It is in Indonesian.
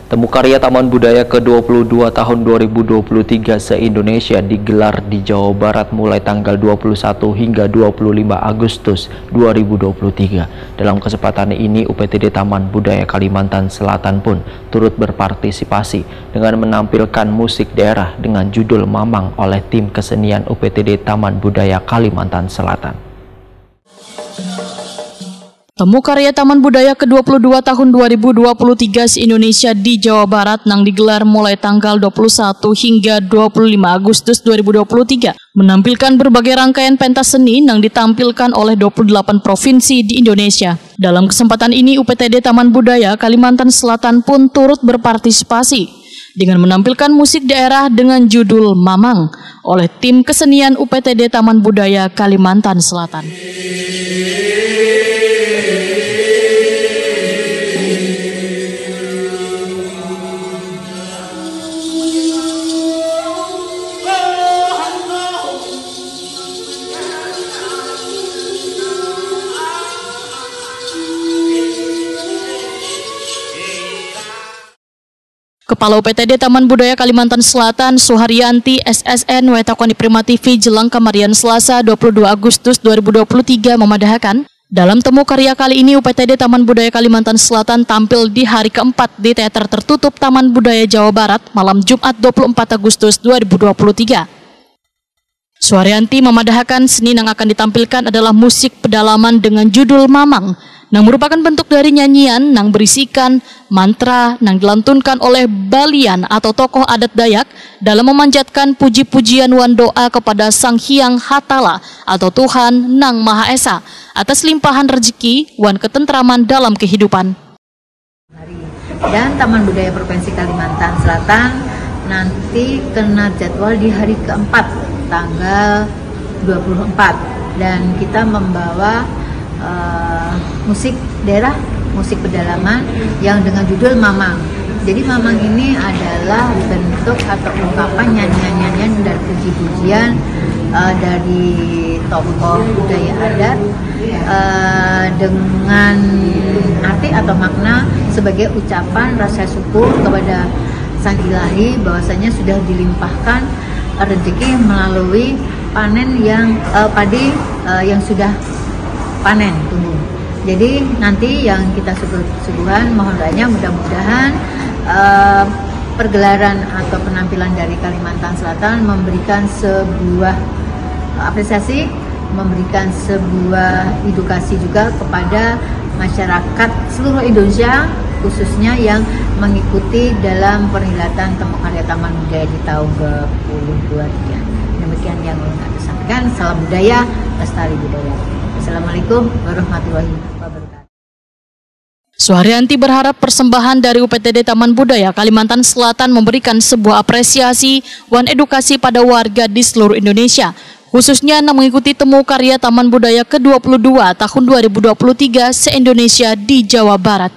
Temu karya Taman Budaya ke-22 tahun 2023 se-Indonesia digelar di Jawa Barat mulai tanggal 21 hingga 25 Agustus 2023. Dalam kesempatan ini, UPTD Taman Budaya Kalimantan Selatan pun turut berpartisipasi dengan menampilkan musik daerah dengan judul Mamang oleh tim kesenian UPTD Taman Budaya Kalimantan Selatan. Temu karya Taman Budaya ke-22 tahun 2023 se-Indonesia di Jawa Barat nang digelar mulai tanggal 21 hingga 25 Agustus 2023 menampilkan berbagai rangkaian pentas seni yang ditampilkan oleh 28 provinsi di Indonesia. Dalam kesempatan ini, UPTD Taman Budaya Kalimantan Selatan pun turut berpartisipasi dengan menampilkan musik daerah dengan judul Mamang oleh tim kesenian UPTD Taman Budaya Kalimantan Selatan. Kepala UPTD Taman Budaya Kalimantan Selatan, Suharyanti SSN Wetakoni Prima TV Jelang Kamarian Selasa 22 Agustus 2023 memadahkan, dalam temu karya kali ini UPTD Taman Budaya Kalimantan Selatan tampil di hari keempat di Teater Tertutup Taman Budaya Jawa Barat malam Jumat 24 Agustus 2023. Suharyanti memadahkan seni yang akan ditampilkan adalah musik pedalaman dengan judul Mamang, yang merupakan bentuk dari nyanyian yang berisikan mantra yang dilantunkan oleh Balian atau tokoh adat Dayak dalam memanjatkan puji-pujian wan doa kepada Sang Hyang Hatala atau Tuhan Nang Maha Esa atas limpahan rezeki wan ketentraman dalam kehidupan. Dan Taman Budaya Provinsi Kalimantan Selatan nanti kena jadwal di hari keempat tanggal 24 dan kita membawa musik daerah, musik pedalaman yang dengan judul Mamang. Jadi Mamang ini adalah bentuk atau ungkapan nyanyian-nyanyian dan puji-pujian dari tokoh budaya adat dengan arti atau makna sebagai ucapan rasa syukur kepada Sang Ilahi bahwasanya sudah dilimpahkan rezeki melalui panen yang padi yang sudah panen tumbuh. Jadi nanti yang kita suguhan mohon doanya mudah-mudahan pergelaran atau penampilan dari Kalimantan Selatan memberikan sebuah apresiasi, memberikan sebuah edukasi juga kepada masyarakat seluruh Indonesia khususnya yang mengikuti dalam perhelatan Temu Karya Taman Budaya di tahun ke-23. Demikian yang ingin saya sampaikan. Salam budaya, lestari budaya. Assalamualaikum warahmatullahi wabarakatuh. Suharyanti berharap persembahan dari UPTD Taman Budaya Kalimantan Selatan memberikan sebuah apresiasi wan edukasi pada warga di seluruh Indonesia, khususnya yang mengikuti temu karya Taman Budaya ke-22 tahun 2023 se-Indonesia di Jawa Barat.